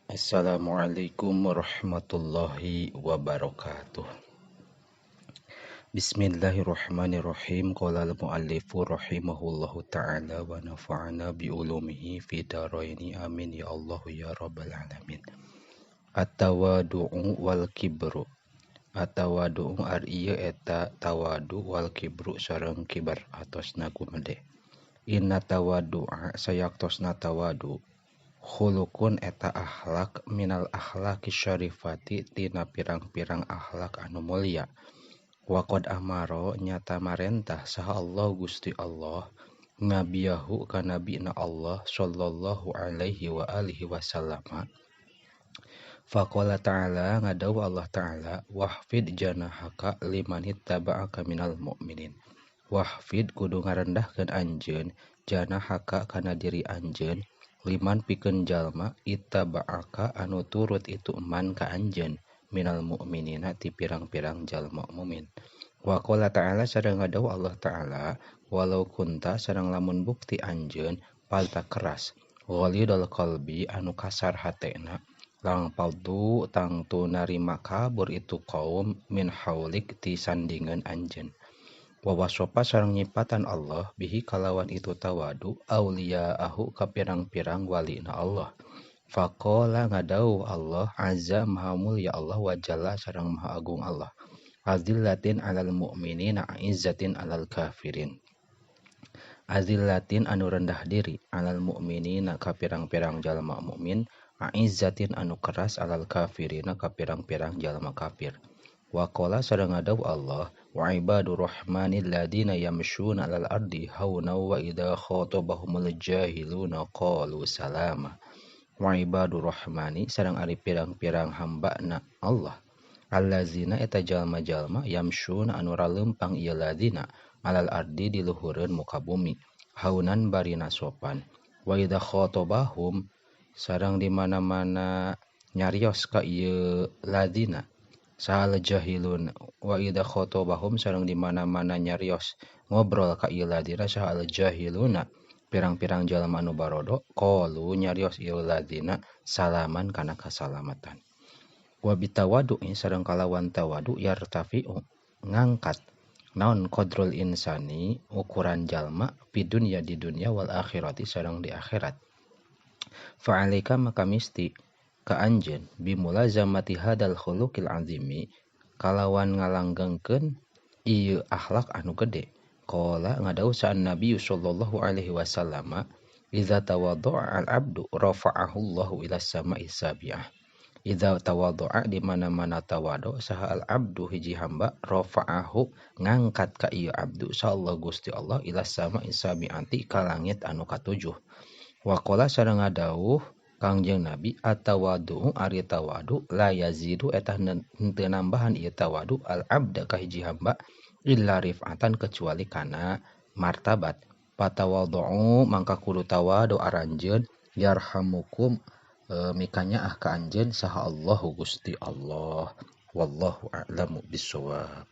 Assalamualaikum warahmatullahi wabarakatuh. Bismillahirrahmanirrahim. Qala al-muallifu rahimahullahu ta'ala wa nafa'ana bi ulumihi fi daraini amin ya Allah ya rabbal alamin. At-tawadu'u wal kibru. At-tawadu'u ar ieu eta tawadu wal kibru sareng kibar atosna gumede. Inna tawadu'a sayaktosna tawadu khulukun eta akhlak minal akhlaki syarifati tina pirang-pirang akhlak anu mulia. Waqad amaro nyata marentah saha Allah Gusti Allah nabiyahu ka nabina Allah sallallahu alaihi wa alihi wasallam. Faqala ta'ala ngadawu Allah ta'ala wahfid janahaka limanit taba'aka minal mu'minin. Wahfid kudu ngarendahkeun anjeun janahaka kana diri anjeun liman pikeun jalma ittaba'aka anu turut itu man ka anjeun minal mu'minina ti pirang-pirang jalma mukmin. Wa qala ta'ala sareng ngadawu Allah ta'ala walau kunta sareng lamun bukti anjeun palta keras ghalidul qalbi anu kasar hatena lang paldu tangtu narima kabur itu kaum min haulik ti sandingan anjeun. Wa wasopa sareng nyipatan Allah bihi kalawan itu tawadu auliyaahu ka pirang-pirang walina Allah. Faqala ngadawu Allah azza maha mulia Allah wa jalla sareng maha agung Allah. Azillatin alal mu'minina aizzatin alal kafirin. Azillatin anu rendah diri alal mu'minina ka pirang-pirang jalma mukmin aizzatin anu keras alal kafirina ka pirang-pirang jalma kafir. Wa qala sareng ngadawu Allah wa ibadur rahmanil ladina yamshuna 'alal ardi hauna wa idza khatabahumul jahiluna qalu salama. Wa ibadur rahmani sareng ari pirang-pirang hambana Allah allazina eta jalma-jalma yamshuna anu raleumpang ieu ladina 'alal ardi di luhureun muka bumi haunan barina sopan. Wa idza khatabahum sareng di mana-mana nyarios ka ieu ladina sahal jahilun wa idza khatabahum sareng di mana-mana nyarios ngobrol ka ieu ladina sahal jahiluna pirang-pirang jalma anu barodo qalu nyarios ieu ladina salaman kana kasalamatan. Wa bitawadu sareng kalawan tawadu yartafi'u ngangkat naon qadrul insani ukuran jalma fi dunya di dunya wal akhirati sareng di akhirat. Fa alaika maka misti ka anjeun bimulazamati hadal khuluqil azimi kalawan ngalanggengkeun ieu akhlak anu gede. Qala ngadawu sa'an Nabi sallallahu alaihi wasallam idza tawaddu'a al-'abdu rafa'ahu Allahu ila sama'i sabi'ah. Idza tawaddu'a di mana-mana tawadu saha al-'abdu hiji hamba rafa'ahu ngangkat ka ieu abdu sallallahu Gusti Allah ila sama'i sabi'ati ka langit anu katujuh. Wa qala sareng ngadawuh Kangjeng Nabi at-tawadu ari tawadu la yazidu eta henteu nambahan ieu tawadu al-'abda ka hiji hamba illa rif'atan kecuali kana martabat. Patawadhu mangka kudu tawadu aranjeun yarhamukum mikanya ka anjeun saha Allahu Gusti Allah. Wallahu a'lamu bissawab.